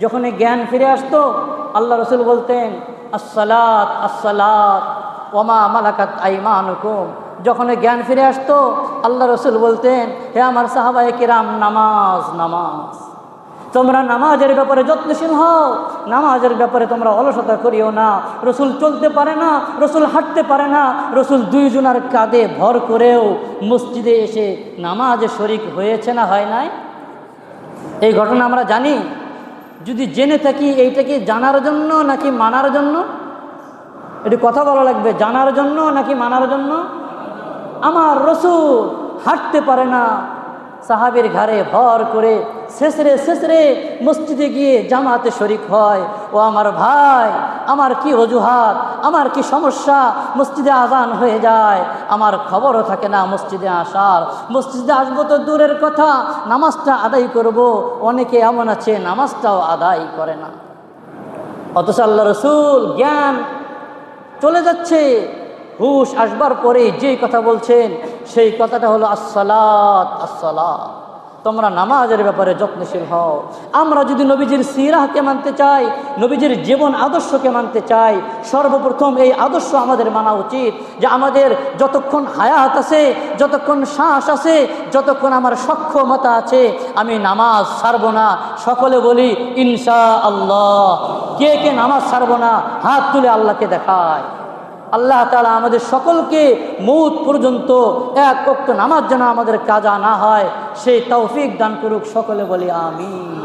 যখনই জ্ঞান ফিরে আসতো আল্লাহ রসুল বলতেন আসসালাত আসসালাত ওমা মালাকাত আইমানুকুম। যখনই জ্ঞান ফিরে আসতো আল্লাহ রসুল বলতেন, হে আমার সাহাবায়ে কিরাম, নামাজ নামাজ, তোমরা নামাজের ব্যাপারে যত্নশীল হও, নামাজের ব্যাপারে তোমরা অলসতা করিও না। রসুল চলতে পারে না, রসুল হাঁটতে পারে না, রসুল দুইজনার কাঁধে ভর করেও মসজিদে এসে নামাজে শরিক হয়েছে না হয় নাই? এই ঘটনা আমরা জানি। যদি জেনে থাকি এইটা কি জানার জন্য নাকি মানার জন্য? এটি কথা বলা লাগবে, জানার জন্য নাকি মানার জন্য? আমার রসুল হাঁটতে পারে না, সাহাবীর ঘাড়ে ভর করে শেষরে মসজিদে গিয়ে জামাতে শরিক হয়। ও আমার ভাই, আমার কি অজুহাত, আমার কি সমস্যা? মসজিদে আজান হয়ে যায়, আমার খবরও থাকে না মসজিদে আসার। মসজিদে আসবো তো দূরের কথা, নামাজটা আদায় করব, অনেকে এমন আছে নামাজটাও আদায় করে না। অথচ আল্লাহ রসুল জ্ঞান চলে যাচ্ছে, হুশ আসবার পরে যেই কথা বলছেন সেই কথাটা হলো আসসালাত আসসালাত, তোমরা নামাজের ব্যাপারে যত্নশীল হও। আমরা যদি নবীজির সিরাহকে মানতে চাই, নবীজির জীবন আদর্শকে মানতে চাই, সর্বপ্রথম এই আদর্শ আমাদের মানা উচিত যে আমাদের যতক্ষণ হায়াত আছে, যতক্ষণ শ্বাস আছে, যতক্ষণ আমার সক্ষমতা আছে, আমি নামাজ ছাড়ব না। সকলে বলি ইনশাআল্লাহ। কে কে নামাজ ছাড়ব না হাত তুলে আল্লাহকে দেখায়। আল্লাহ তাআলা আমাদের সকলকে মৌত পর্যন্ত এক ওয়াক্ত নামাজ যেন আমাদের কাজা না হয় সেই তৌফিক দান করুক। সকলে বলি আমিন।